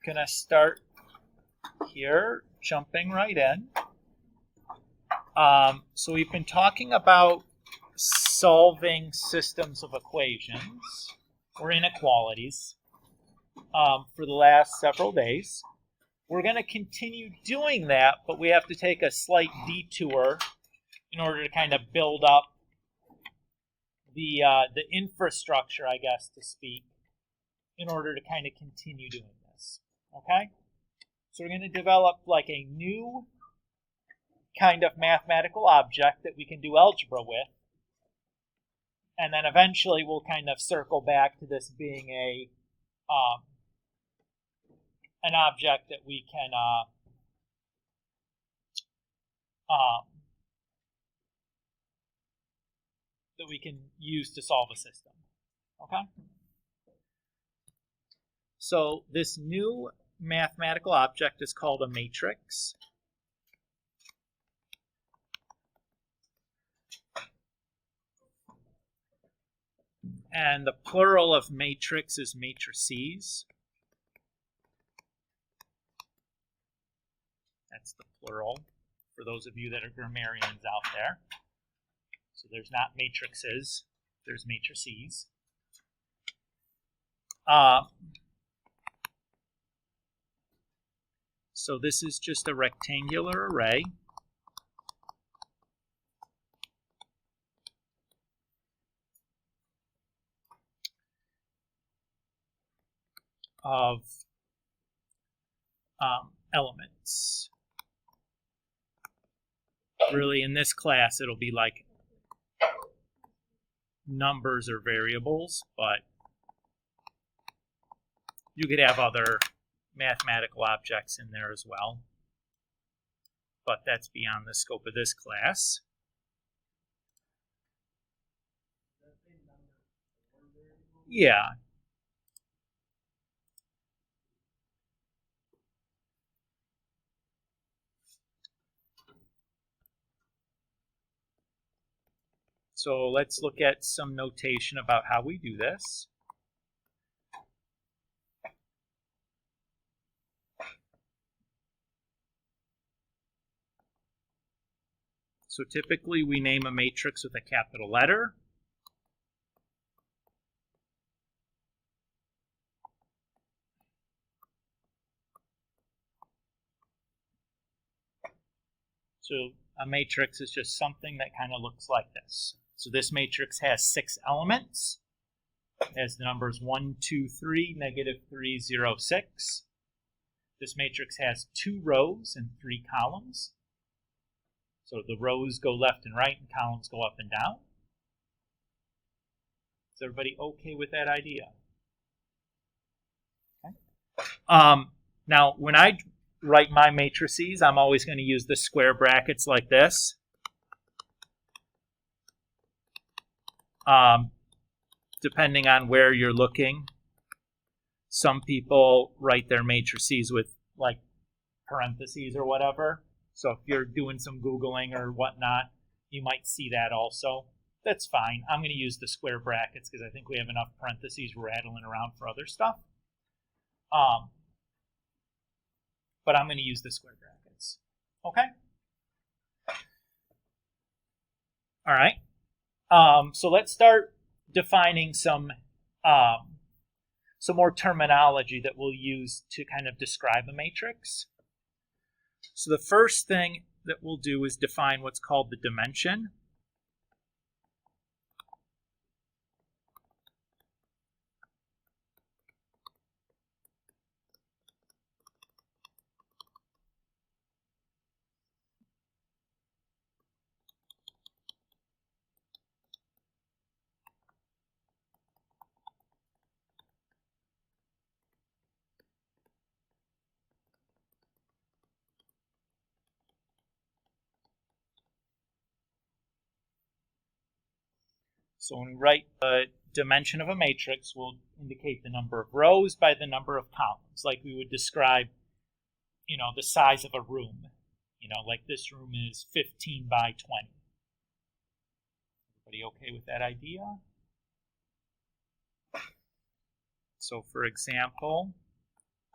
going to start here, jumping right in. So we've been talking about solving systems of equations or inequalities for the last several days. We're going to continue doing that, but we have to take a slight detour in order to kind of build up the infrastructure, I guess, to speak, in order to kind of continue doing this. Okay? So we're going to develop like a new kind of mathematical object that we can do algebra with. And then eventually we'll kind of circle back to this being an object that we can use to solve a system. Okay? So this new mathematical object is called a matrix. And the plural of matrix is matrices. That's the plural for those of you that are grammarians out there. So there's not matrices, there's matrices. So this is just a rectangular array of elements. Really, in this class, it'll be like numbers or variables, but you could have other mathematical objects in there as well. But that's beyond the scope of this class. Yeah. So let's look at some notation about how we do this. So typically we name a matrix with a capital letter. So a matrix is just something that kind of looks like this. So this matrix has 6 elements. It has the numbers 1, 2, 3, negative 3, 0, 6. This matrix has 2 rows and 3 columns. So the rows go left and right and columns go up and down. Is everybody okay with that idea? Okay. Now, when I write my matrices, I'm always going to use the square brackets like this. Depending on where you're looking, some people write their matrices with like parentheses or whatever. So if you're doing some Googling or whatnot, you might see that also. That's fine. I'm going to use the square brackets because I think we have enough parentheses rattling around for other stuff. But I'm going to use the square brackets. Okay? All right. So let's start defining some more terminology that we'll use to kind of describe a matrix. So the first thing that we'll do is define what's called the dimension. So when we write the dimension of a matrix, we'll indicate the number of rows by the number of columns, like we would describe, the size of a room. Like this room is 15 by 20. Everybody okay with that idea? So for example,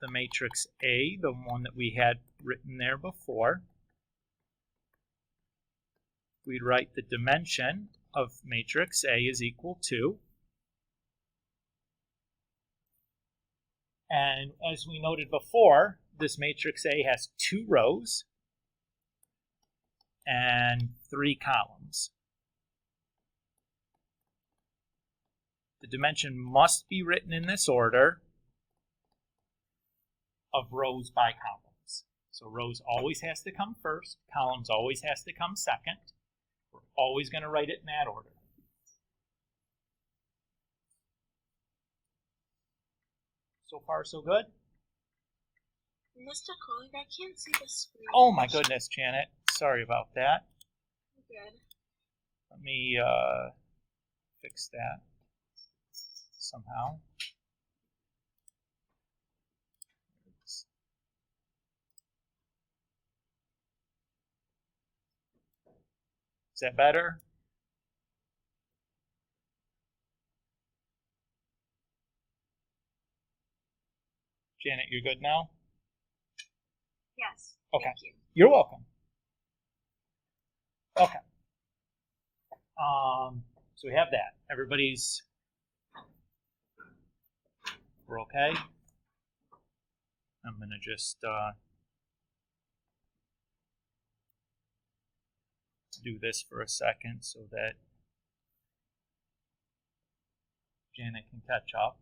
the matrix A, the one that we had written there before, we'd write the dimension of matrix A is equal to, and as we noted before, this matrix A has 2 rows and 3 columns. The dimension must be written in this order of rows by columns. So rows always has to come first, columns always has to come second. We're always going to write it in that order. So far, so good? Mr. Colleague, I can't see the screen. Oh my goodness, Janet. Sorry about that. Good. Let me fix that somehow. Is that better? Janet, you're good now? Yes. Okay. Thank you. You're welcome. Okay. So we have that. Everybody's, we're okay? I'm going to just do this for a second so that Janet can catch up.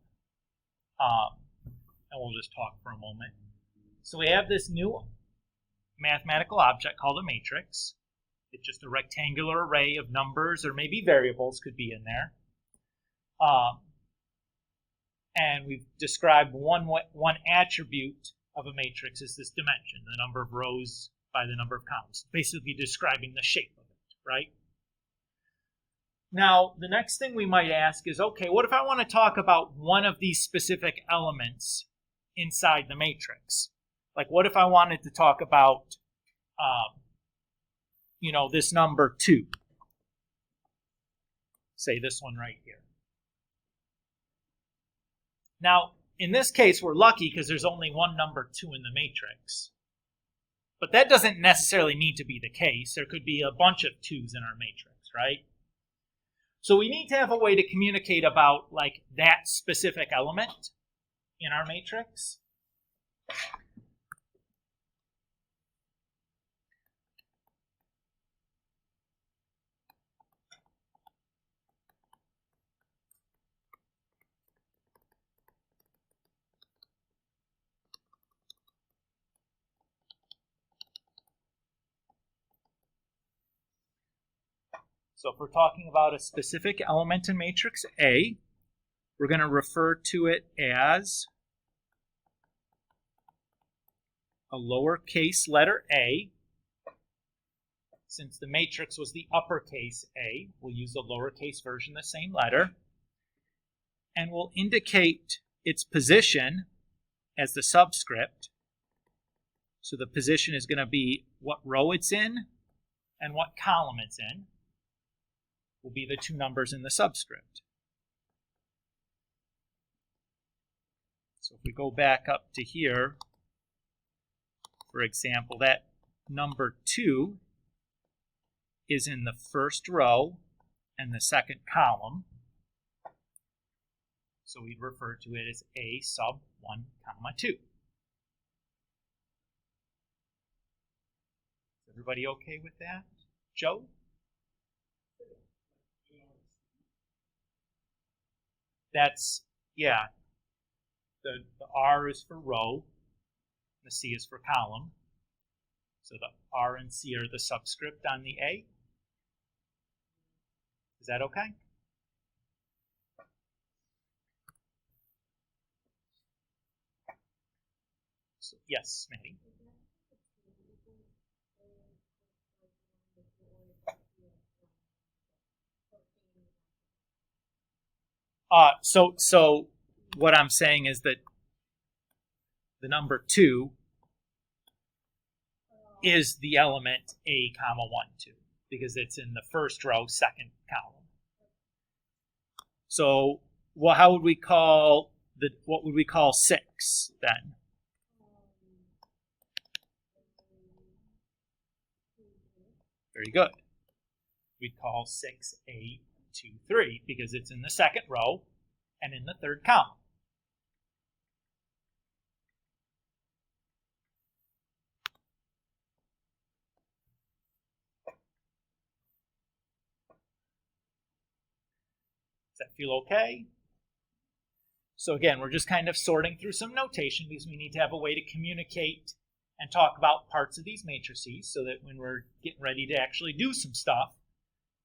And we'll just talk for a moment. So we have this new mathematical object called a matrix. It's just a rectangular array of numbers, or maybe variables could be in there. And we've described one attribute of a matrix is this dimension, the number of rows by the number of columns, basically describing the shape of it, right? Now, the next thing we might ask is, okay, what if I want to talk about one of these specific elements inside the matrix? Like, what if I wanted to talk about, this number 2? Say this one right here. Now, in this case, we're lucky because there's only one number 2 in the matrix. But that doesn't necessarily need to be the case. There could be a bunch of 2's in our matrix, right? So we need to have a way to communicate about, like, that specific element in our matrix. So if we're talking about a specific element in matrix A, we're going to refer to it as a lowercase letter a. Since the matrix was the uppercase A, we'll use the lowercase version of the same letter. And we'll indicate its position as the subscript. So the position is going to be what row it's in and what column it's in. Will be the 2 numbers in the subscript. So if we go back up to here, for example, that number 2 is in the first row and the second column. So we'd refer to it as A sub 1, 2. Is everybody okay with that? Joe? That's, yeah, the R is for row, the C is for column. So the R and C are the subscript on the A. Is that okay? So, yes, Maddie. So what I'm saying is that the number 2 is the element A, 1, 2, because it's in the first row, second column. So, well, what would we call 6 then? Very good. We'd call 6A23 because it's in the second row and in the third column. Does that feel okay? So again, we're just kind of sorting through some notation because we need to have a way to communicate and talk about parts of these matrices so that when we're getting ready to actually do some stuff,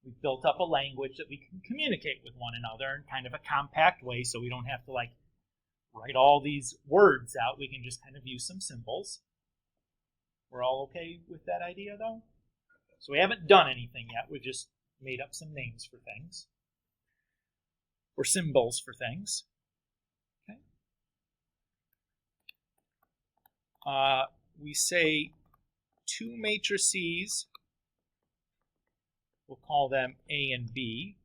we've built up a language that we can communicate with one another in kind of a compact way so we don't have to like write all these words out. We can just kind of use some symbols. We're all okay with that idea though? So we haven't done anything yet. We've just made up some names for things. Or symbols for things. Okay. We say two matrices, we'll call them A and B,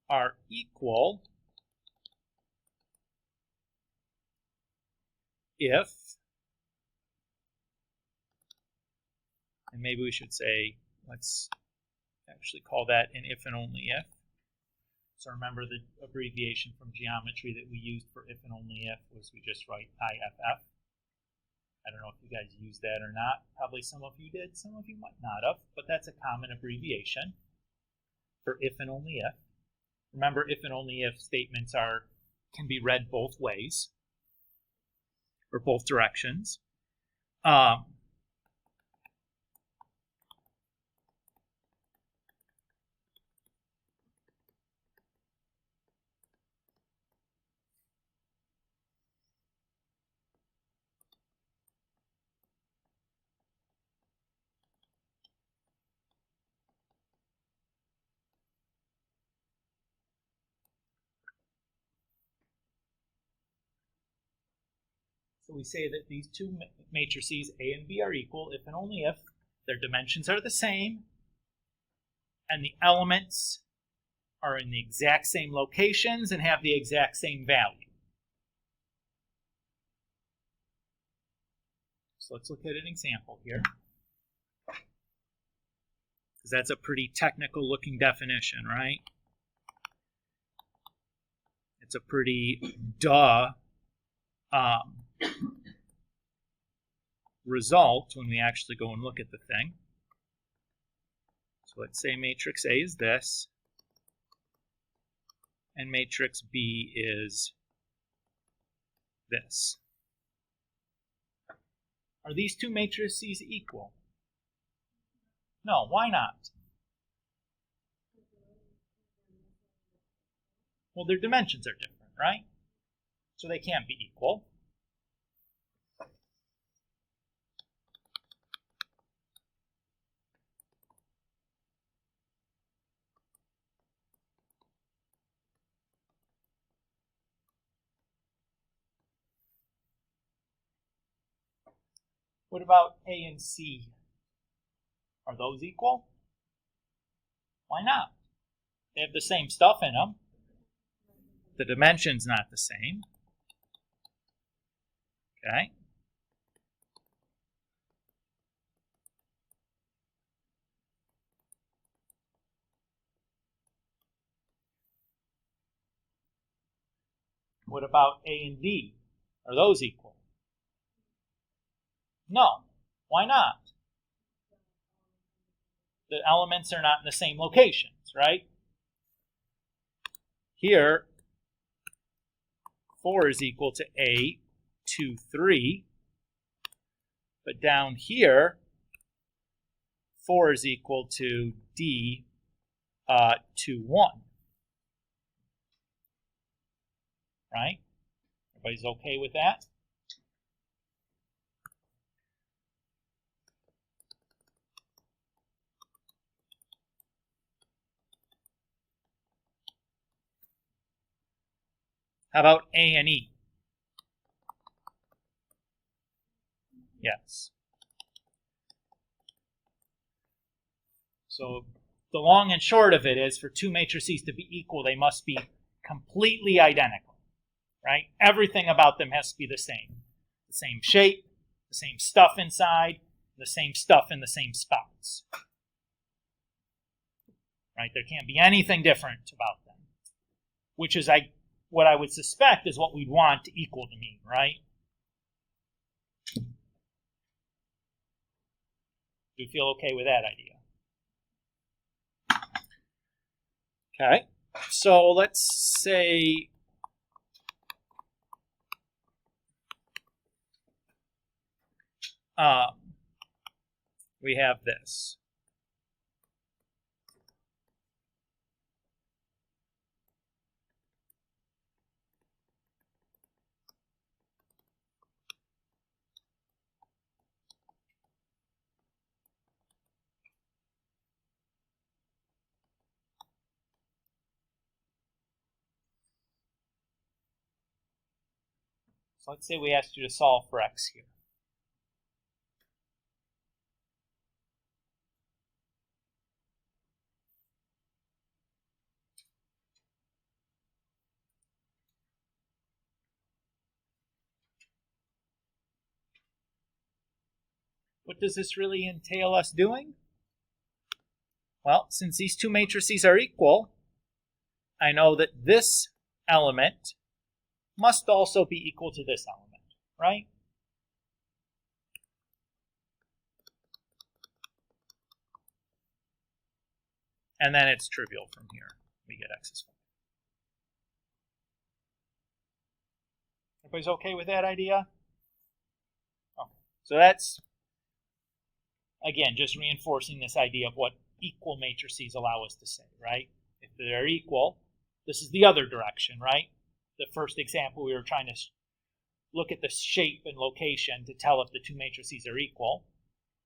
are equal if, and maybe we should say, let's actually call that an if and only if. So remember the abbreviation from geometry that we used for if and only if was we just write IFF. I don't know if you guys used that or not. Probably some of you did, some of you might not have, but that's a common abbreviation for if and only if. Remember, if and only if statements can be read both ways or both directions. So we say that these two matrices, A and B, are equal if and only if their dimensions are the same and the elements are in the exact same locations and have the exact same value. So let's look at an example here, because that's a pretty technical looking definition, right? It's a pretty result when we actually go and look at the thing. So let's say matrix A is this, and matrix B is this. Are these two matrices equal? No, why not? Well, their dimensions are different, right? So they can't be equal. What about A and C? Are those equal? Why not? They have the same stuff in them. The dimension's not the same. Okay. What about A and D? Are those equal? No. Why not? The elements are not in the same locations, right? Here, 4 is equal to A, 2, 3. But down here, 4 is equal to D, 2, 1. Right? Everybody's okay with that? How about A and E? Yes. So the long and short of it is for two matrices to be equal, they must be completely identical, right? Everything about them has to be the same. The same shape, the same stuff inside, the same stuff in the same spots. Right? There can't be anything different about them, which is what I would suspect is what we'd want to equal to mean, right? Do you feel okay with that idea? Okay, so let's say we have this. So let's say we asked you to solve for x here. What does this really entail us doing? Well, since these two matrices are equal, I know that this element must also be equal to this element, right? And then it's trivial from here. We get x is 5. Everybody's okay with that idea? Okay. So that's, again, just reinforcing this idea of what equal matrices allow us to say, right? If they're equal, this is the other direction, right? The first example, we were trying to look at the shape and location to tell if the two matrices are equal.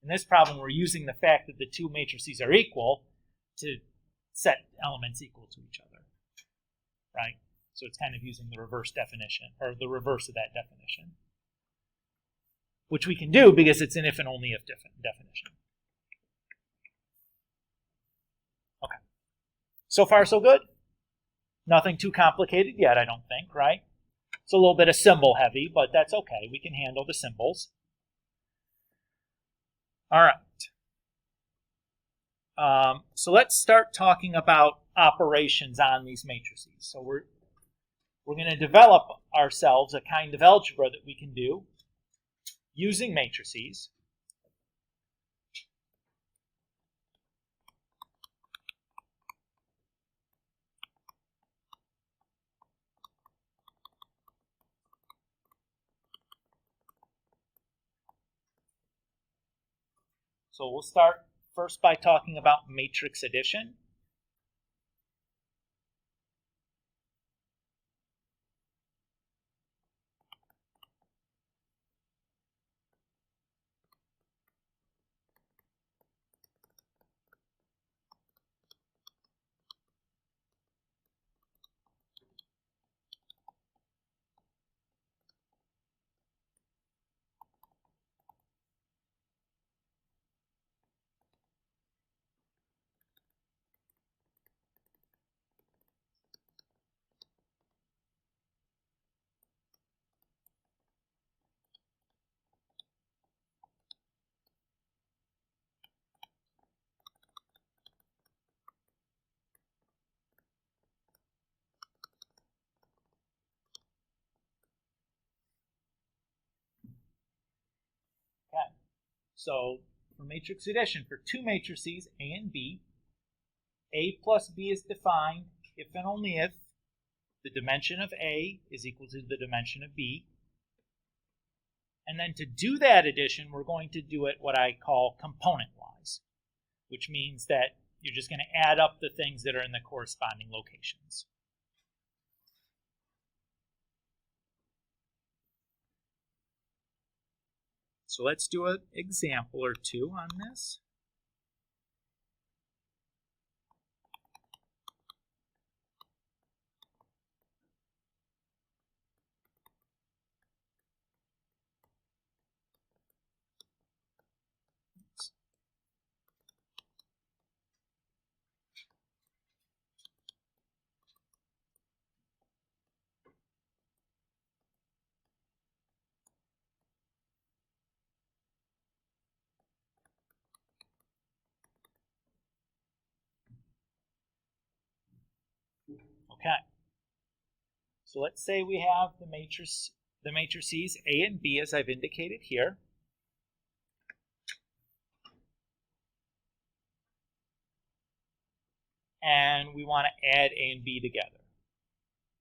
In this problem, we're using the fact that the two matrices are equal to set elements equal to each other, right? So it's kind of using the reverse definition, or the reverse of that definition, which we can do because it's an if and only if definition. Okay. So far, so good? Nothing too complicated yet, I don't think, right? It's a little bit of symbol heavy, but that's okay. We can handle the symbols. All right. So let's start talking about operations on these matrices. So we're going to develop ourselves a kind of algebra that we can do using matrices. So we'll start first by talking about matrix addition. Okay. So for matrix addition, for two matrices, A and B, A plus B is defined if and only if the dimension of A is equal to the dimension of B. And then to do that addition, we're going to do it what I call component-wise, which means that you're just going to add up the things that are in the corresponding locations. So let's do an example or two on this. Okay. So let's say we have the matrices A and B as I've indicated here. And we want to add A and B together.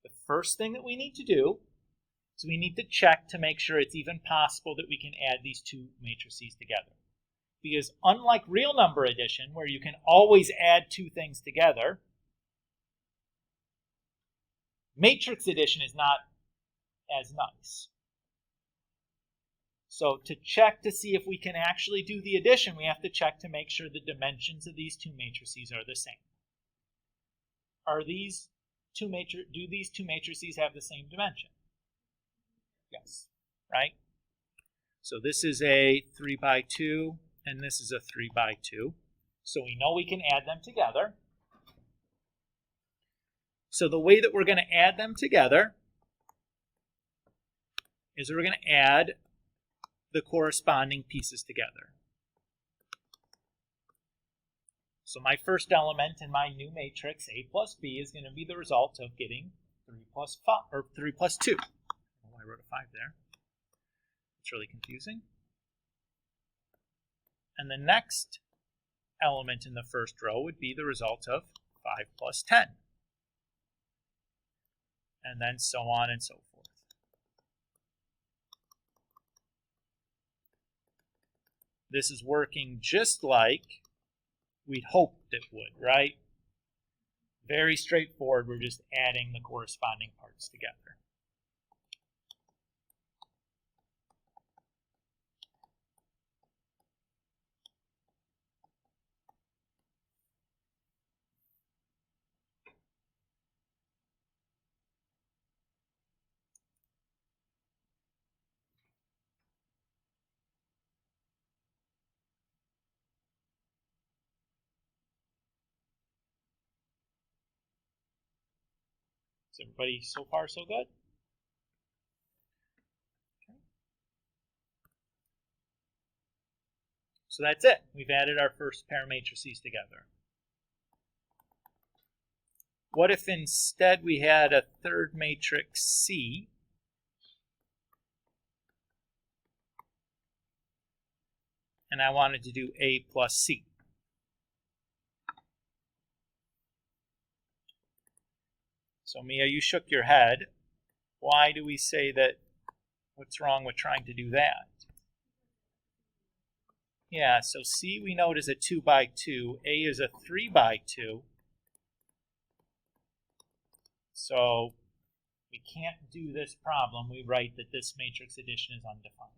The first thing that we need to do is we need to check to make sure it's even possible that we can add these two matrices together. Because unlike real number addition, where you can always add two things together, matrix addition is not as nice. So to check to see if we can actually do the addition, we have to check to make sure the dimensions of these two matrices are the same. Do these two matrices have the same dimension? Yes, right? So this is a 3 by 2, and this is a 3 by 2. So we know we can add them together. So the way that we're going to add them together is we're going to add the corresponding pieces together. So my first element in my new matrix, A plus B, is going to be the result of getting 3 plus 5, or 3 plus 2. Oh, I wrote a 5 there. It's really confusing. And the next element in the first row would be the result of 5 plus 10. And then so on and so forth. This is working just like we'd hoped it would, right? Very straightforward. We're just adding the corresponding parts together. Is everybody so far so good? Okay. So that's it. We've added our first pair of matrices together. What if instead we had a third matrix C, and I wanted to do A plus C? So Mia, you shook your head. Why do we say that? What's wrong with trying to do that? Yeah, so C we know it is a 2 by 2. A is a 3 by 2. So we can't do this problem. We write that this matrix addition is undefined.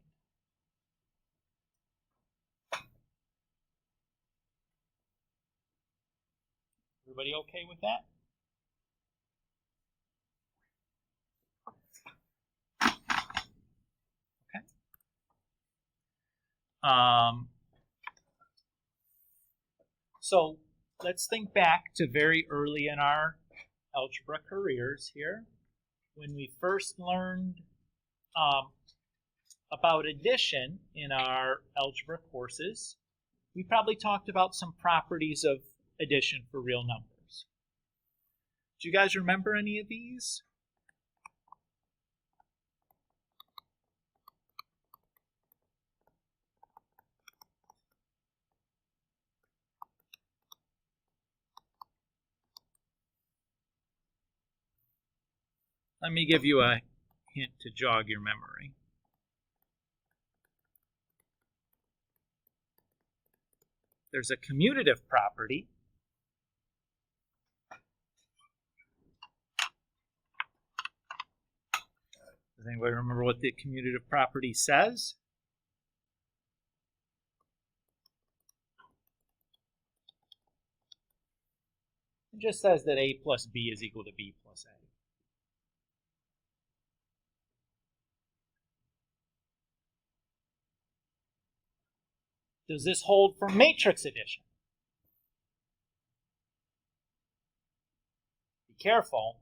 Everybody okay with that? Okay. So let's think back to very early in our algebra careers here, when we first learned about addition in our algebra courses. We probably talked about some properties of addition for real numbers. Do you guys remember any of these? Let me give you a hint to jog your memory. There's a commutative property. Does anybody remember what the commutative property says? It just says that A plus B is equal to B plus A. Does this hold for matrix addition? Be careful.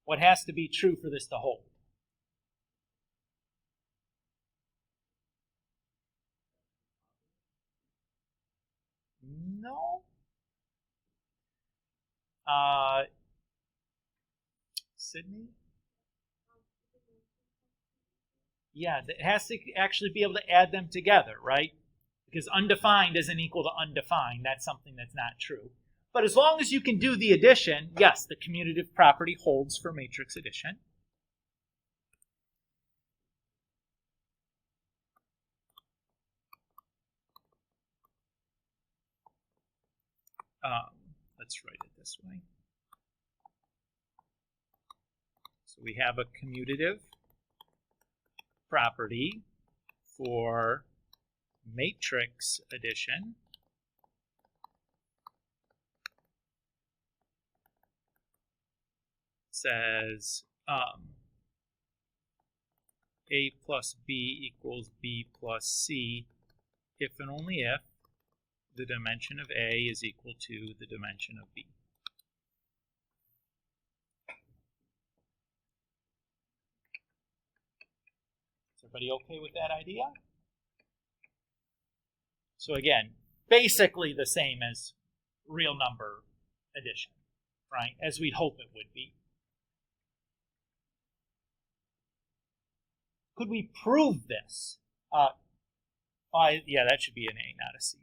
What has to be true for this to hold? No. Sydney? Yeah, it has to actually be able to add them together, right? Because undefined isn't equal to undefined. That's something that's not true. But as long as you can do the addition, yes, the commutative property holds for matrix addition. Let's write it this way. So we have a commutative property for matrix addition. It says A plus B equals B plus C if and only if the dimension of A is equal to the dimension of B. Is everybody okay with that idea? So again, basically the same as real number addition, right? As we'd hope it would be. Could we prove this? Yeah, that should be an A, not a C.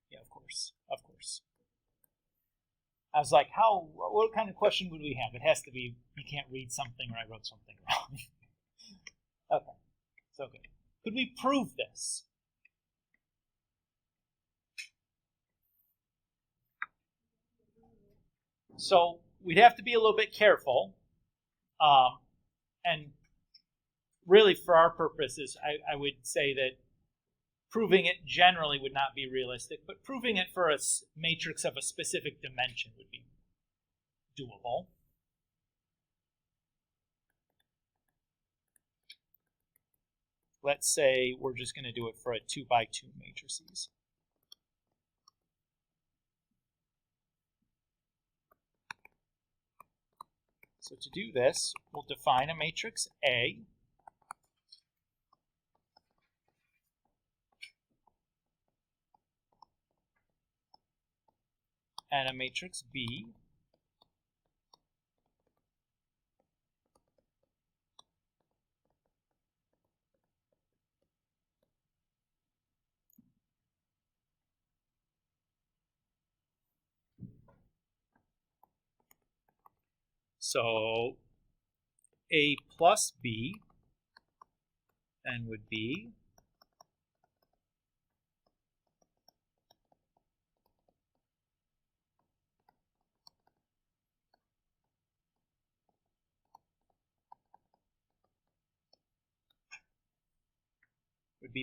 Yeah, of course, of course. I was like, what kind of question would we have? It has to be, you can't read something or I wrote something wrong. Okay, so good. Could we prove this? So we'd have to be a little bit careful. And really for our purposes, I would say that proving it generally would not be realistic, but proving it for a matrix of a specific dimension would be doable. Let's say we're just going to do it for a 2x2 matrices. So to do this, we'll define a matrix A. And a matrix B. So A plus B then would be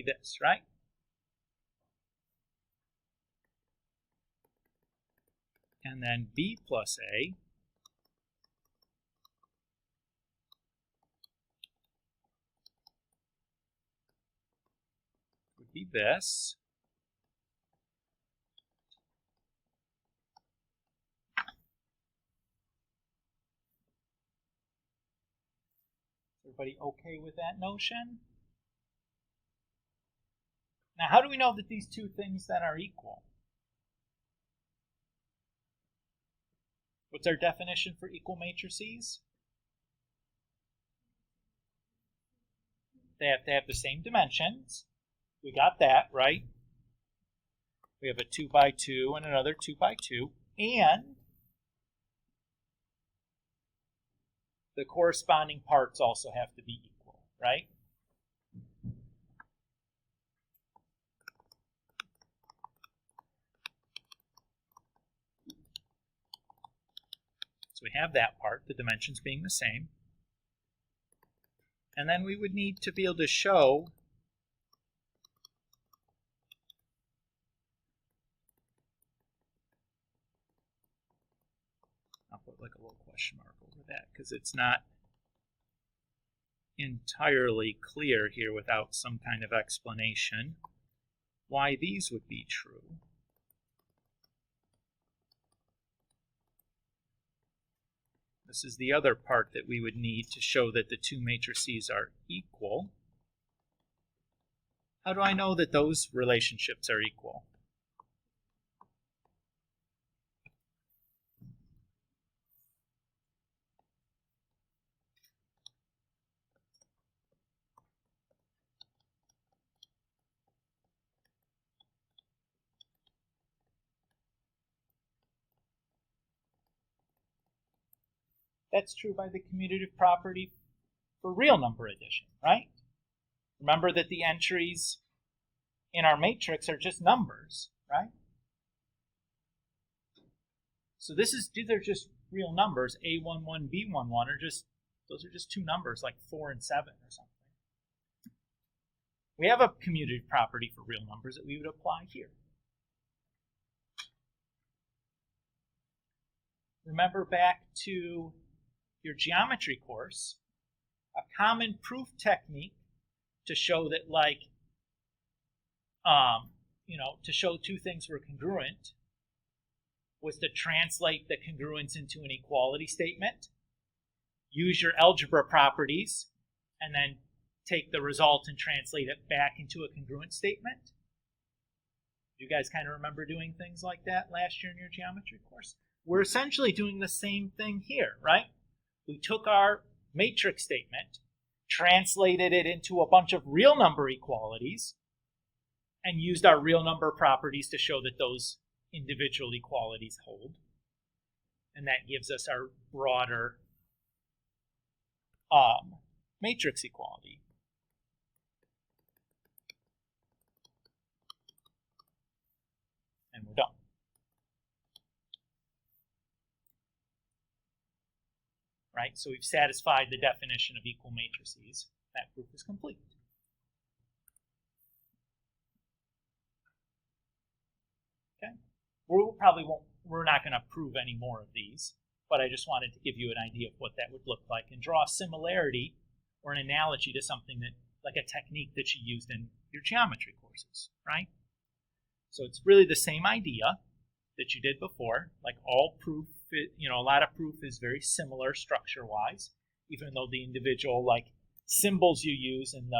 this, right? And then B plus A would be this. Everybody okay with that notion? Now, how do we know that these two things then are equal? What's our definition for equal matrices? They have to have the same dimensions. We got that, right? We have a 2x2 and another 2x2. And the corresponding parts also have to be equal, right? So we have that part, the dimensions being the same. And then we would need to be able to show I'll put like a little question mark over that because it's not entirely clear here without some kind of explanation why these would be true. This is the other part that we would need to show that the two matrices are equal. How do I know that those relationships are equal? That's true by the commutative property for real number addition, right? Remember that the entries in our matrix are just numbers, right? So these are just real numbers. A11, B11 those are just two numbers like 4 and 7 or something. We have a commutative property for real numbers that we would apply here. Remember back to your geometry course, a common proof technique to show that, like, to show two things were congruent was to translate the congruence into an equality statement, use your algebra properties, and then take the result and translate it back into a congruent statement. You guys kind of remember doing things like that last year in your geometry course? We're essentially doing the same thing here, right? We took our matrix statement, translated it into a bunch of real number equalities, and used our real number properties to show that those individual equalities hold. And that gives us our broader matrix equality. And we're done. Right? So we've satisfied the definition of equal matrices. That proof is complete. Okay? We're not going to prove any more of these, but I just wanted to give you an idea of what that would look like and draw a similarity or an analogy to something that, like a technique that you used in your geometry courses, right? So it's really the same idea that you did before. Like all proof, a lot of proof is very similar structure-wise, even though the individual symbols you use and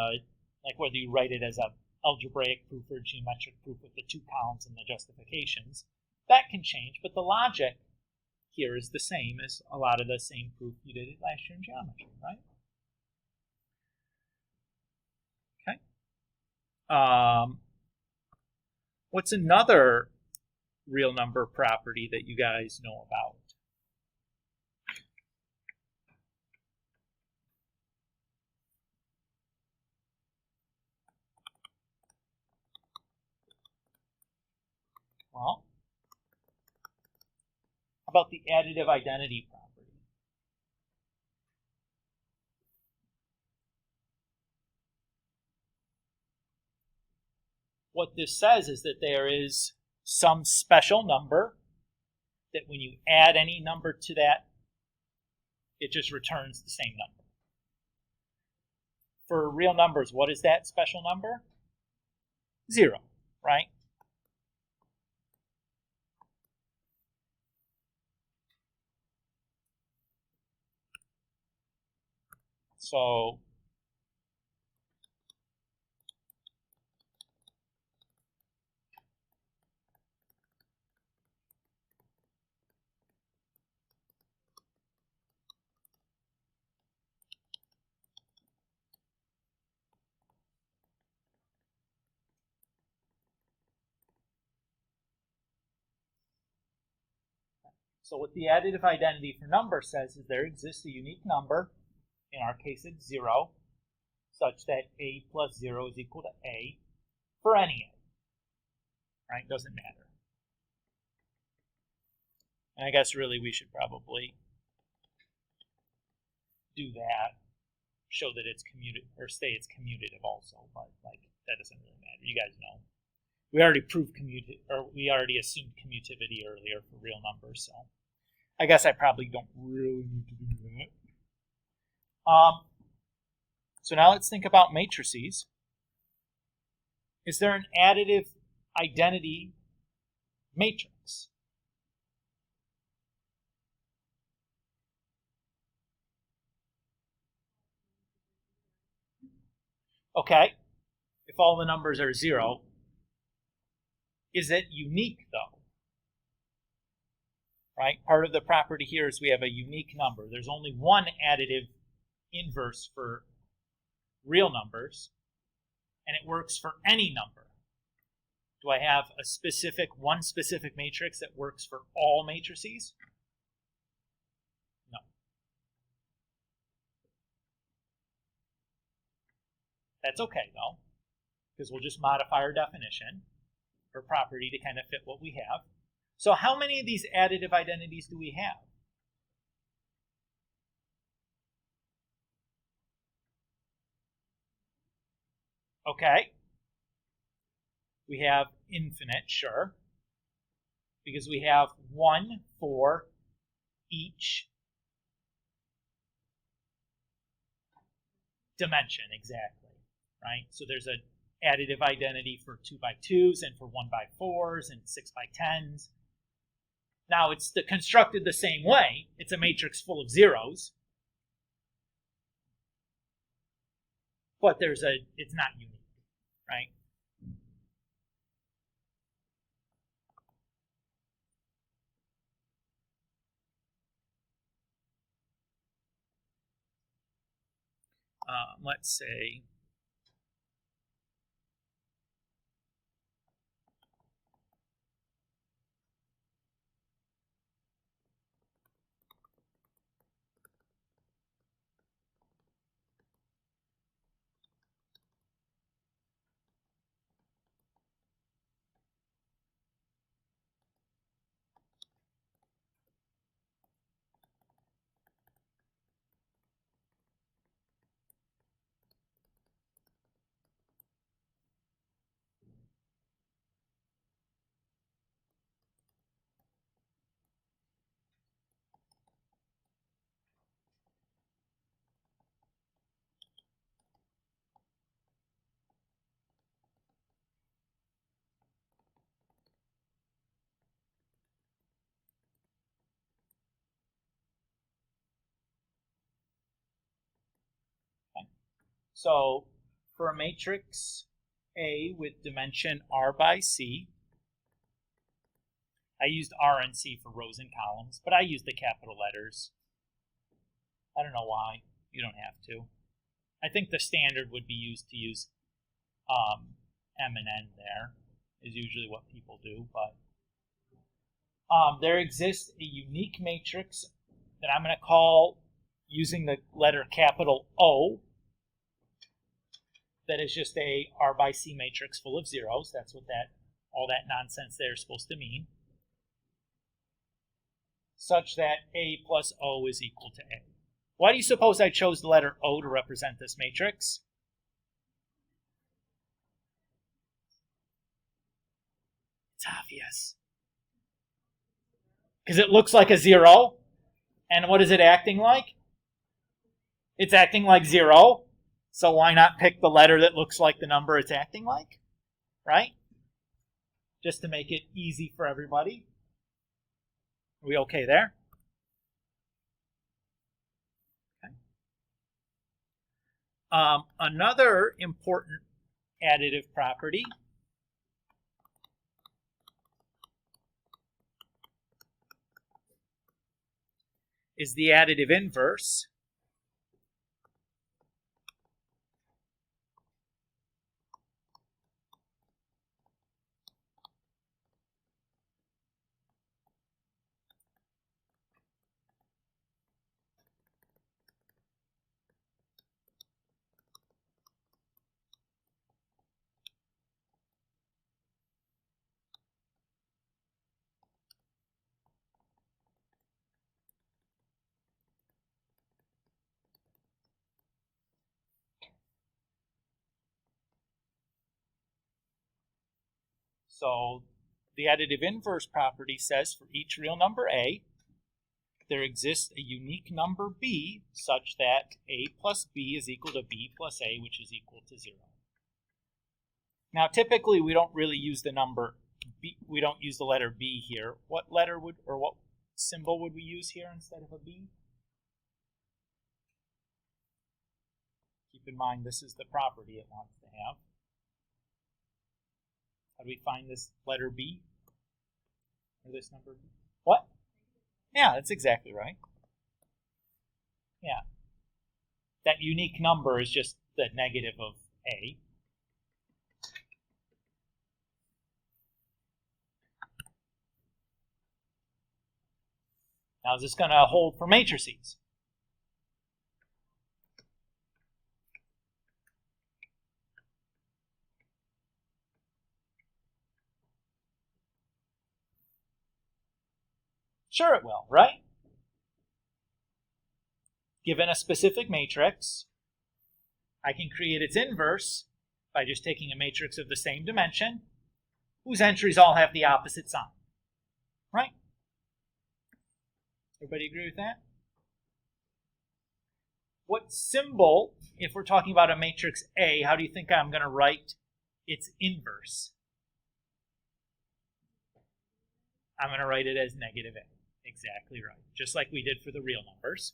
whether you write it as a algebraic proof or geometric proof with the 2 columns and the justifications, that can change, but the logic here is the same as a lot of the same proof you did last year in geometry, right? Okay. What's another real number property that you guys know about? Well, how about the additive identity property? What this says is that there is some special number that when you add any number to that, it just returns the same number. For real numbers, what is that special number? 0, right? So what the additive identity for number says is there exists a unique number, in our case it's 0, such that a plus 0 is equal to a for any a, right? Doesn't matter. And I guess really we should probably do that, show that it's commutative, or say it's commutative also, but that doesn't really matter. You guys know. We already proved we already assumed commutativity earlier for real numbers, so I guess I probably don't really need to do that. So now let's think about matrices. Is there an additive identity matrix? Okay, if all the numbers are 0, is it unique though? Right? Part of the property here is we have a unique number. There's only one additive inverse for real numbers, and it works for any number. Do I have one specific matrix that works for all matrices? No. That's okay, though, because we'll just modify our definition or property to kind of fit what we have. So how many of these additive identities do we have? Okay. We have infinite, sure, because we have one for each dimension, exactly, right? So there's an additive identity for 2x2s and for 1x4s and 6x10s. Now it's constructed the same way. It's a matrix full of zeros, but it's not unique, right? Let's say so for a matrix A with dimension R by C, I used R and C for rows and columns, but I used the capital letters. I don't know why. You don't have to. I think the standard would be used to use M and N there, is usually what people do. But there exists a unique matrix that I'm going to call, using the letter capital O, that is just a R by C matrix full of zeros. That's what all that nonsense there is supposed to mean. Such that A plus O is equal to A. Why do you suppose I chose the letter O to represent this matrix? It's obvious. Because it looks like a zero. And what is it acting like? It's acting like 0. So why not pick the letter that looks like the number it's acting like? Right? Just to make it easy for everybody. Are we okay there? Okay. Another important additive property is the additive inverse. So the additive inverse property says for each real number A, there exists a unique number B such that A plus B is equal to B plus A, which is equal to 0. Now, typically, we don't really use the number B. We don't use the letter B here. What letter would, or what symbol would we use here instead of a B? Keep in mind, this is the property it wants to have. How do we find this letter B? Or this number B? What? Yeah, that's exactly right. Yeah. That unique number is just the negative of A. Now, is this going to hold for matrices? Sure it will, right? Given a specific matrix, I can create its inverse by just taking a matrix of the same dimension whose entries all have the opposite sign, right? Everybody agree with that? What symbol, if we're talking about a matrix A, how do you think I'm going to write its inverse? I'm going to write it as negative A. Exactly right. Just like we did for the real numbers.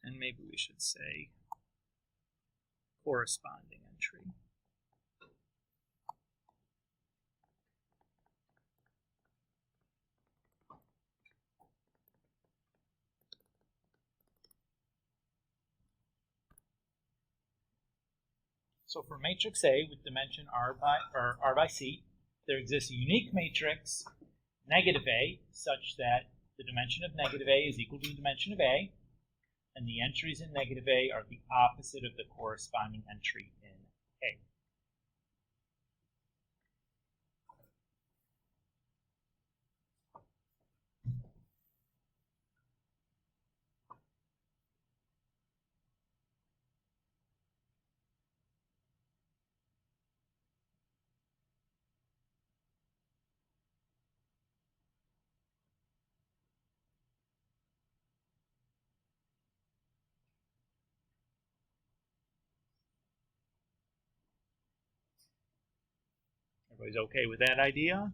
And maybe we should say corresponding entry. So for matrix A with dimension R by C, there exists a unique matrix negative A such that the dimension of negative A is equal to the dimension of A, and the entries in negative A are the opposite of the corresponding entry in A. Everybody's okay with that idea?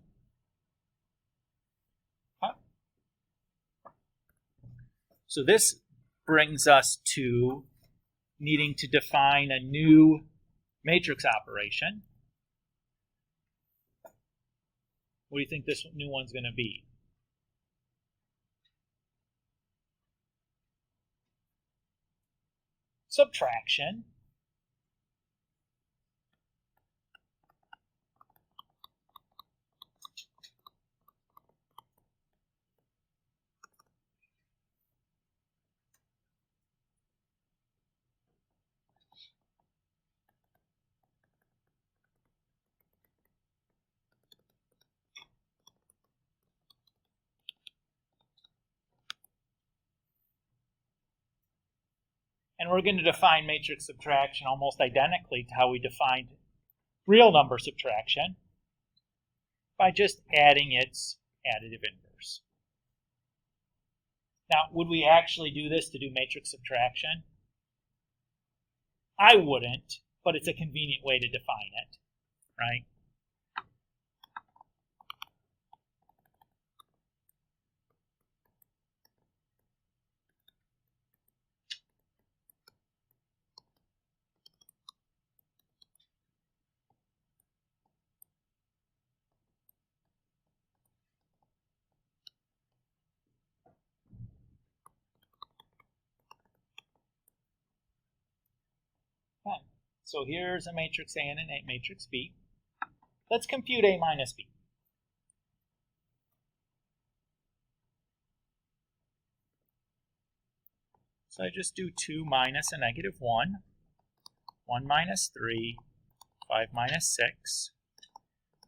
Huh? So this brings us to needing to define a new matrix operation. What do you think this new one's going to be? Subtraction. And we're going to define matrix subtraction almost identically to how we defined real number subtraction by just adding its additive inverse. Now, would we actually do this to do matrix subtraction? I wouldn't, but it's a convenient way to define it, right? Okay. So here's a matrix A and a matrix B. Let's compute A minus B. So I just do 2 minus a negative 1, 1 minus 3, 5 minus 6,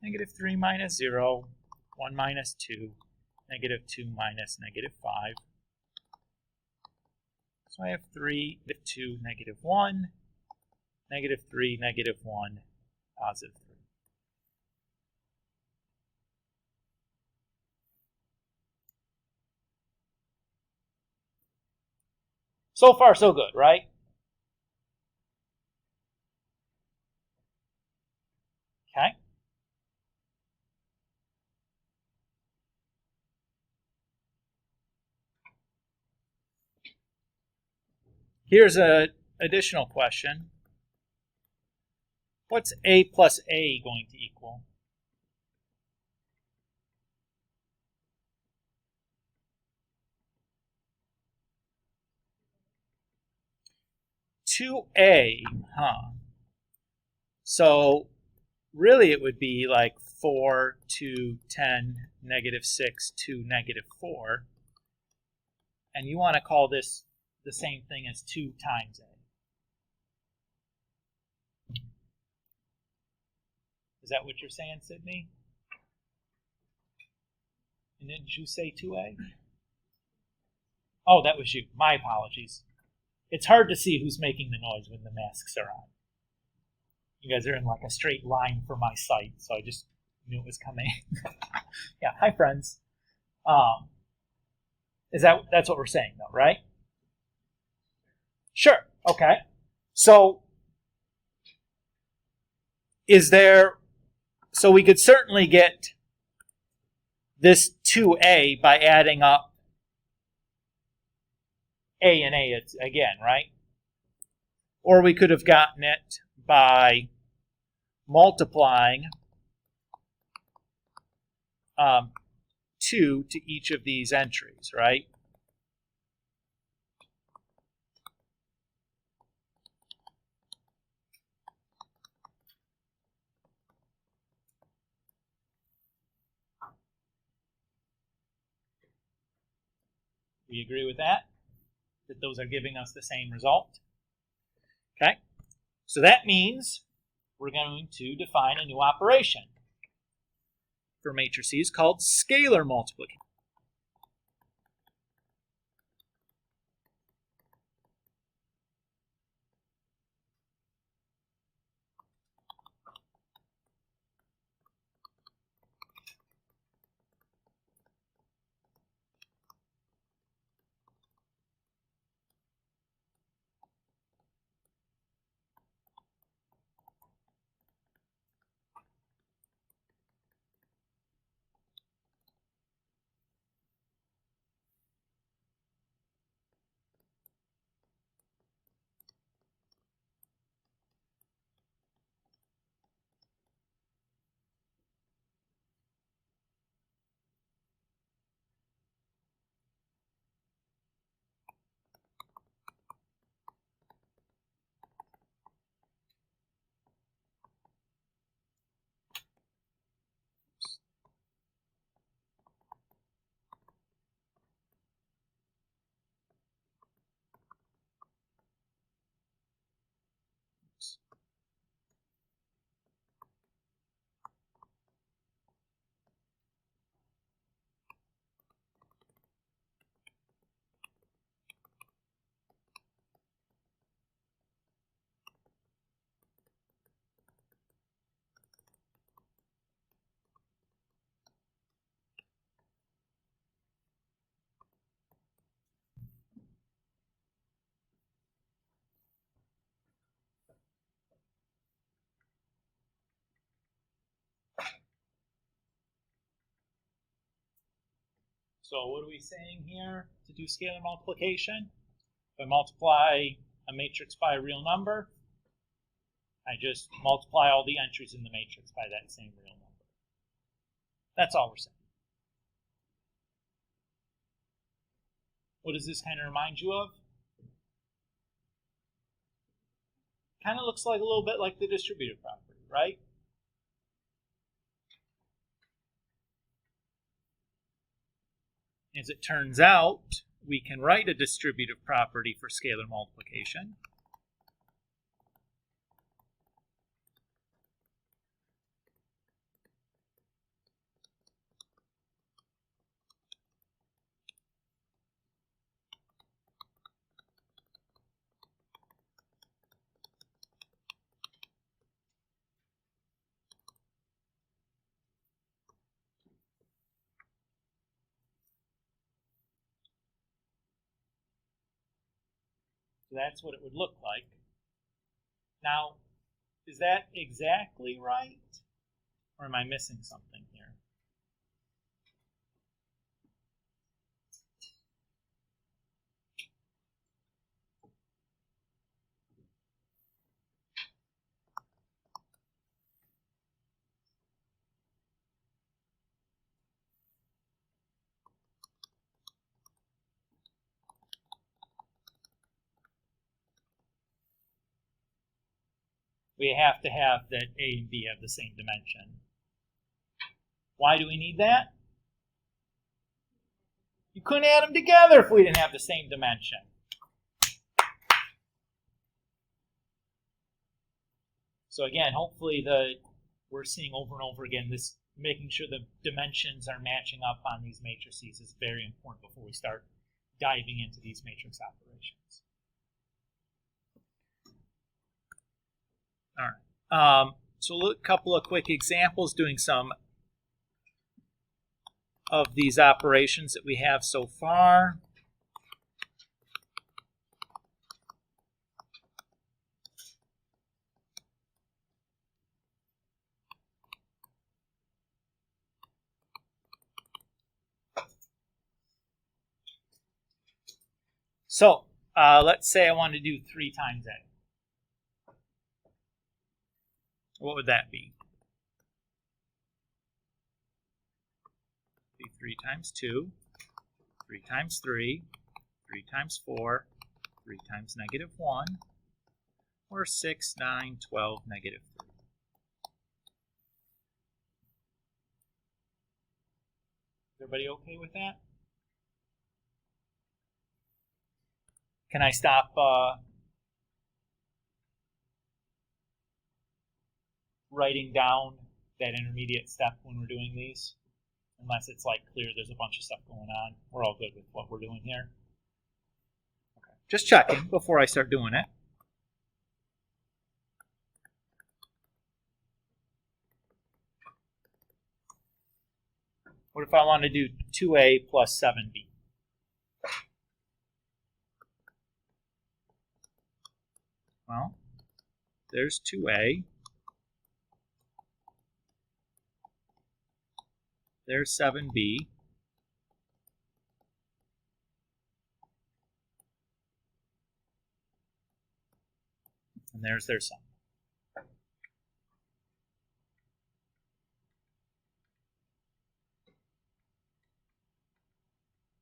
negative 3 minus 0, 1 minus 2, negative 2 minus negative 5. So I have 3, negative 2, negative 1, negative 3, negative 1, positive 3. So far, so good, right? Okay. Here's an additional question. What's A plus A going to equal? Two A, huh? So really it would be like 4, 2, 10, negative 6, 2, negative 4. And you want to call this the same thing as 2 times A. Is that what you're saying, Sydney? And didn't you say 2A? Oh, that was you. My apologies. It's hard to see who's making the noise when the masks are on. You guys are in like a straight line for my sight, so I just knew it was coming. Yeah, hi friends. That's what we're saying though, right? Sure. Okay. So so we could certainly get this 2A by adding up A and A again, right? Or we could have gotten it by multiplying 2 to each of these entries, right? We agree with that? That those are giving us the same result? Okay, so that means we're going to define a new operation for matrices called scalar multiplication. So what are we saying here to do scalar multiplication? If I multiply a matrix by a real number, I just multiply all the entries in the matrix by that same real number. That's all we're saying. What does this kind of remind you of? Kind of looks like a little bit like the distributive property, right? As it turns out, we can write a distributive property for scalar multiplication. So that's what it would look like. Now, is that exactly right? Or am I missing something here? We have to have that A and B have the same dimension. Why do we need that? You couldn't add them together if we didn't have the same dimension. So again, hopefully we're seeing over and over again this making sure the dimensions are matching up on these matrices is very important before we start diving into these matrix operations. All right. So a couple of quick examples doing some of these operations that we have so far. So let's say I want to do 3 times A. What would that be? 3 times 2, 3 times 3, 3 times 4, 3 times -1, or 6, 9, 12, -3. Everybody okay with that? Can I stop writing down that intermediate step when we're doing these? Unless it's like clear there's a bunch of stuff going on. We're all good with what we're doing here. Okay. Just checking before I start doing it. What if I want to do 2A plus 7B? Well, there's 2A. There's 7B. And there's their sum.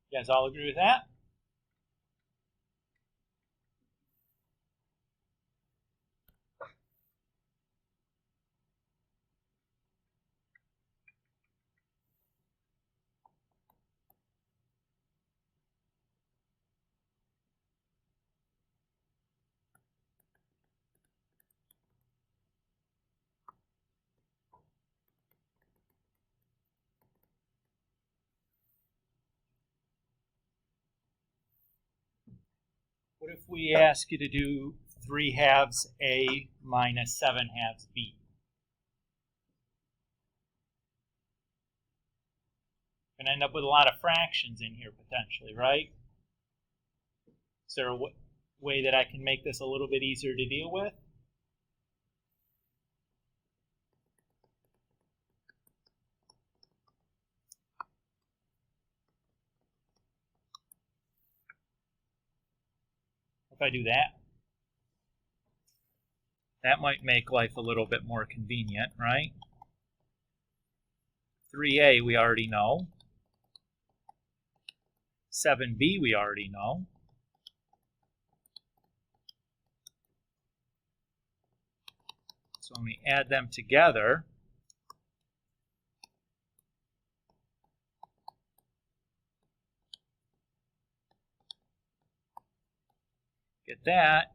You guys all agree with that? What if we ask you to do 3 halves A minus 7 halves B? Going to end up with a lot of fractions in here potentially, right? Is there a way that I can make this a little bit easier to deal with? If I do that, that might make life a little bit more convenient, right? 3A we already know. 7B we already know. So when we add them together, get that.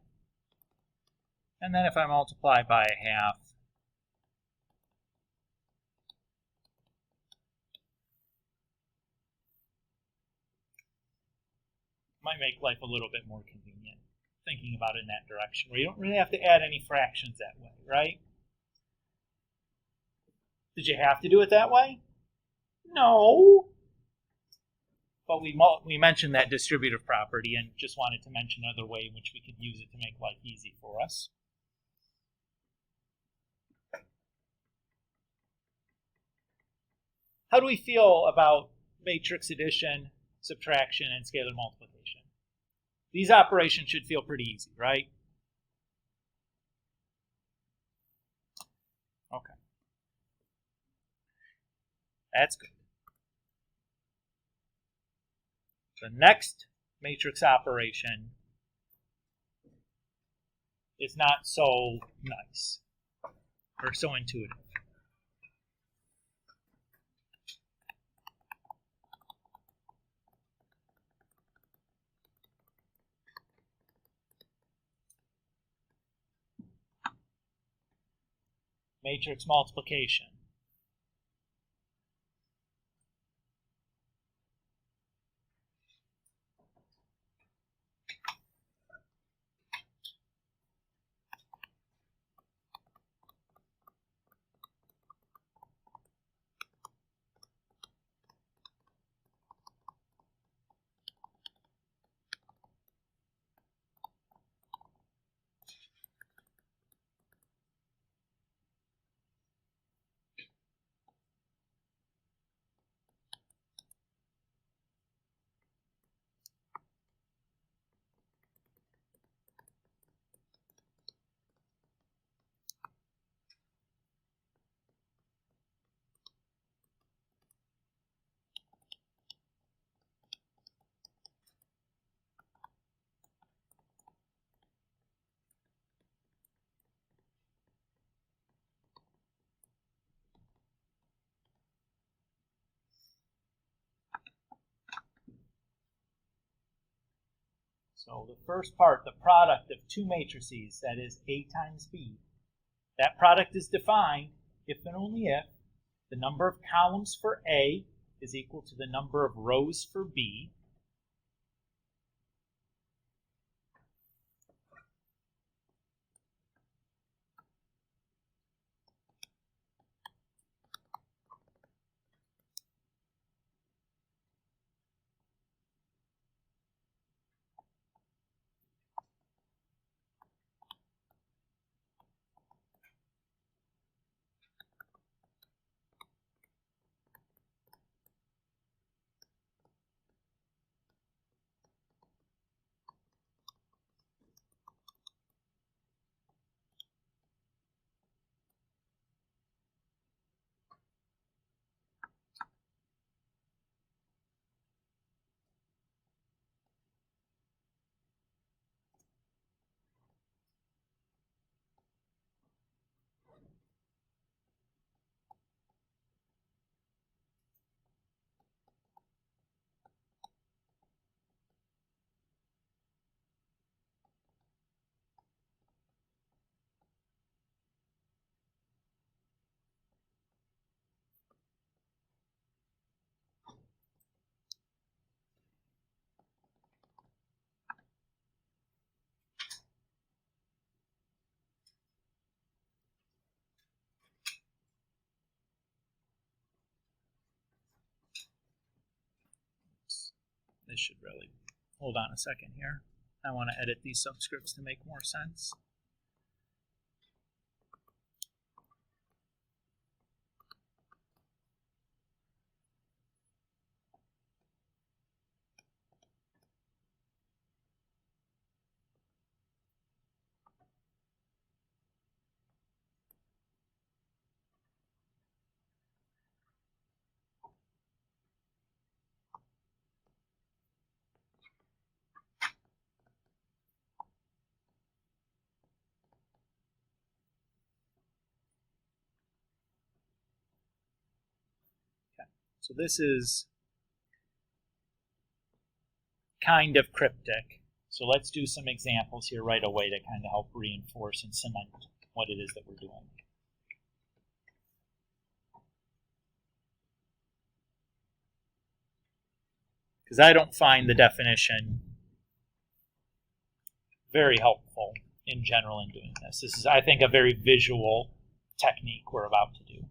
And then if I multiply by a half, might make life a little bit more convenient, thinking about it in that direction, where you don't really have to add any fractions that way, right? Did you have to do it that way? No. but we mentioned that distributive property and just wanted to mention another way in which we could use it to make life easy for us. How do we feel about matrix addition, subtraction, and scalar multiplication? These operations should feel pretty easy, right? Okay. That's good. The next matrix operation is not so nice or so intuitive. Matrix multiplication. So the first part, the product of two matrices, that is A times B, that product is defined if and only if the number of columns for A is equal to the number of rows for B, this should really, hold on a second here. I want to edit these subscripts to make more sense. So this is kind of cryptic. So let's do some examples here right away to kind of help reinforce and cement what it is that we're doing. Because I don't find the definition very helpful in general in doing this. This is, I think, a very visual technique we're about to do.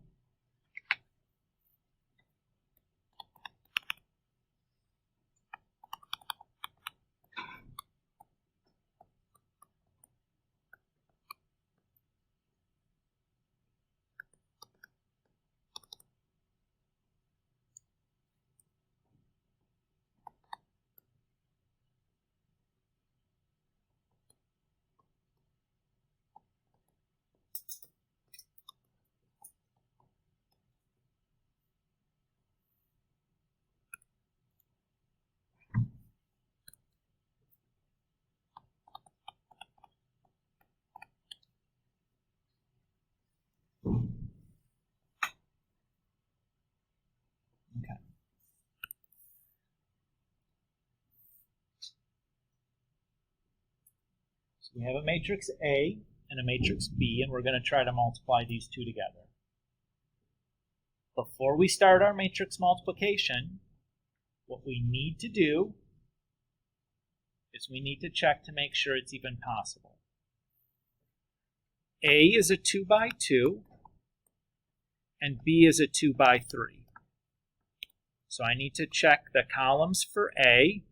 Okay. So we have a matrix A and a matrix B, and we're going to try to multiply these two together. Before we start our matrix multiplication, what we need to do is we need to check to make sure it's even possible. A is a 2 by 2, and B is a 2 by 3. So I need to check the columns for A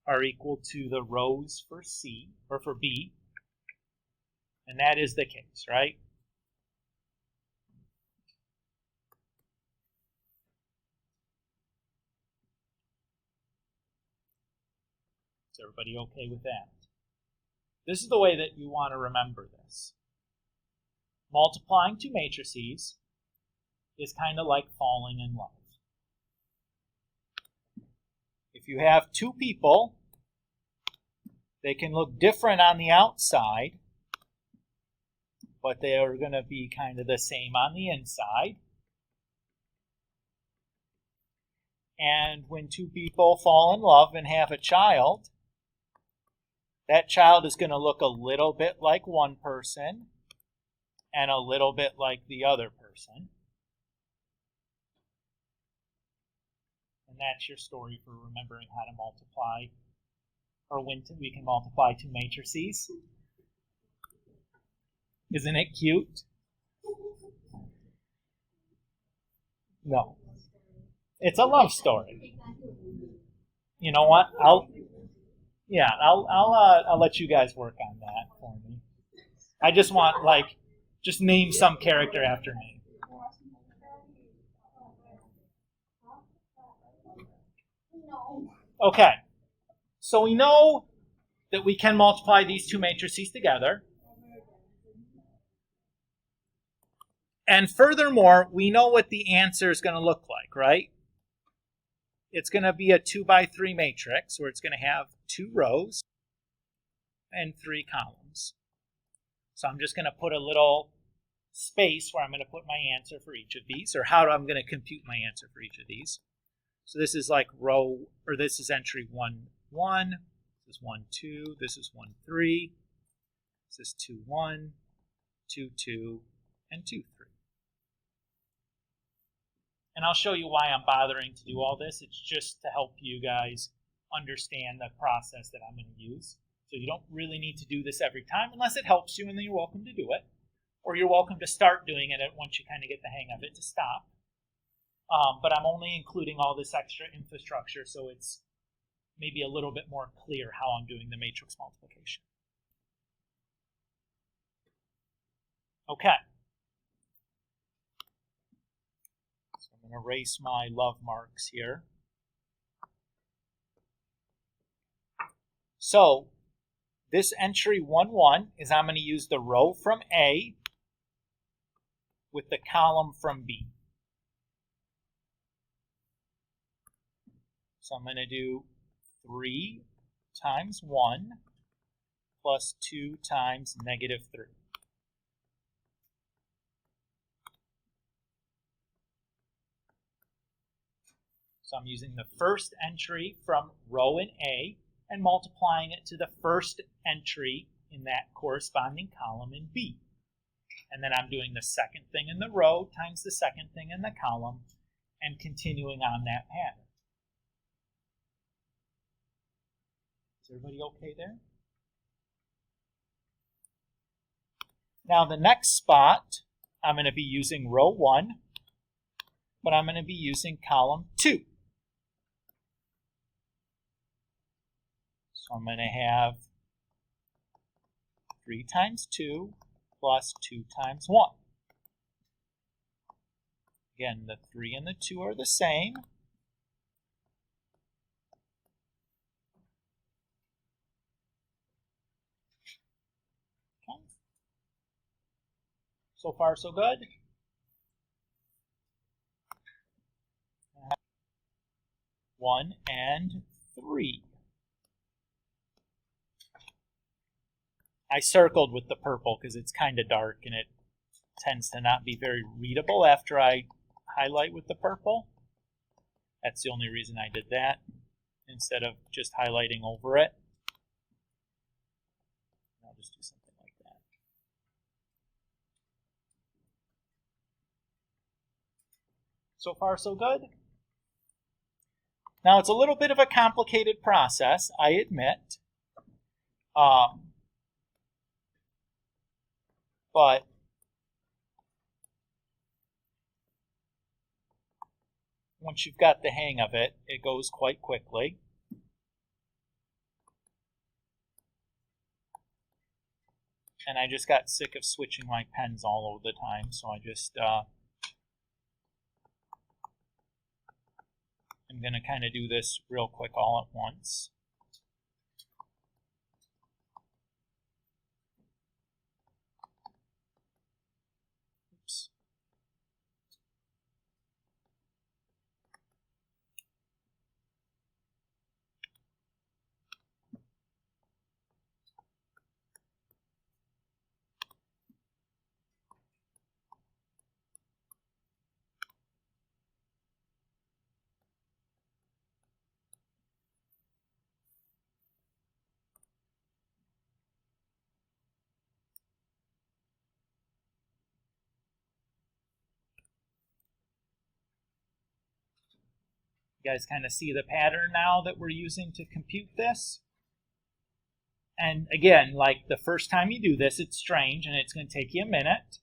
are equal to the rows for C, or for B, and that is the case, right? Is everybody okay with that? This is the way that you want to remember this. Multiplying two matrices is kind of like falling in love. If you have two people, they can look different on the outside, but they are going to be kind of the same on the inside. And when two people fall in love and have a child, that child is going to look a little bit like one person and a little bit like the other person. And that's your story for remembering how to multiply, or when we can multiply two matrices. Isn't it cute? No. It's a love story. You know what? I'll let you guys work on that for me. I just want, just name some character after me. Okay. So we know that we can multiply these two matrices together. And furthermore, we know what the answer is going to look like, right? It's going to be a 2 by 3 matrix where it's going to have 2 rows and 3 columns. So I'm just going to put a little space where I'm going to put my answer for each of these, or how I'm going to compute my answer for each of these. So this is like this is entry 1, 1. This is 1, 2. This is 1, 3. This is 2, 1, 2, 2, and 2, 3. And I'll show you why I'm bothering to do all this. It's just to help you guys understand the process that I'm going to use. So you don't really need to do this every time unless it helps you, and then you're welcome to do it. Or you're welcome to start doing it once you kind of get the hang of it to stop. But I'm only including all this extra infrastructure so it's maybe a little bit more clear how I'm doing the matrix multiplication. Okay. I'm going to erase my love marks here. So this entry 1, 1 is I'm going to use the row from A with the column from B. So I'm going to do 3 times 1 plus 2 times negative 3. So I'm using the first entry from row in A and multiplying it to the first entry in that corresponding column in B. And then I'm doing the second thing in the row times the second thing in the column and continuing on that pattern. Is everybody okay there? Now the next spot, I'm going to be using row 1, but I'm going to be using column 2. So I'm going to have 3 times 2 plus 2 times 1. Again, the 3 and the 2 are the same. Okay. So far, so good. 1 and 3. I circled with the purple because it's kind of dark and it tends to not be very readable after I highlight with the purple. That's the only reason I did that, instead of just highlighting over it. I'll just do something like that. So far, so good. Now, it's a little bit of a complicated process, I admit. But once you've got the hang of it, it goes quite quickly. And I just got sick of switching my pens all over the time, so I just I'm going to kind of do this real quick all at once. Oops. You guys kind of see the pattern now that we're using to compute this. And again, like the first time you do this, it's strange and it's going to take you a minute.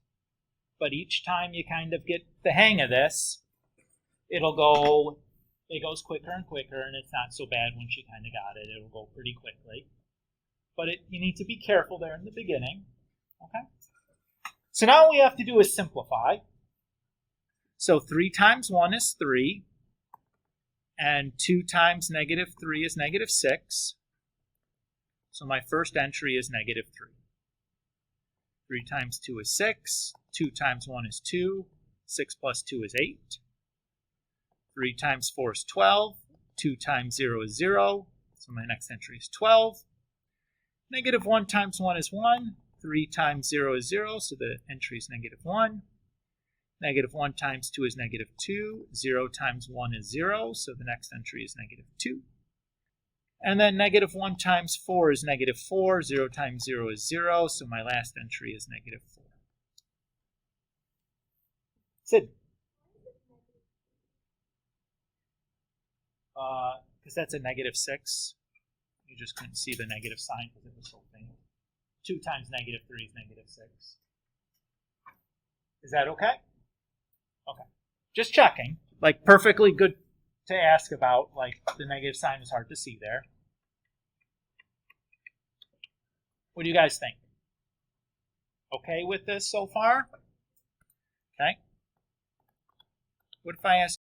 But each time you kind of get the hang of this, it goes quicker and quicker, and it's not so bad once you kind of got it. It'll go pretty quickly. But you need to be careful there in the beginning. Okay? So now all we have to do is simplify. So 3 times 1 is 3. And 2 times negative 3 is negative 6. So my first entry is negative 3. 3 times 2 is 6. 2 times 1 is 2. 6 plus 2 is 8. 3 times 4 is 12. 2 times 0 is 0. So my next entry is 12. Negative 1 times 1 is 1. 3 times 0 is 0. So the entry is negative 1. Negative 1 times 2 is negative 2. 0 times 1 is 0, so the next entry is negative 2. And then negative 1 times 4 is negative 4. 0 times 0 is 0, so my last entry is negative 4. Sid? Because that's a negative 6. You just couldn't see the negative sign because it was so faint. 2 times negative 3 is negative 6. Is that okay? Okay. Just checking. Like, perfectly good to ask about. Like, the negative sign is hard to see there. What do you guys think? Okay with this so far? Okay. What if I ask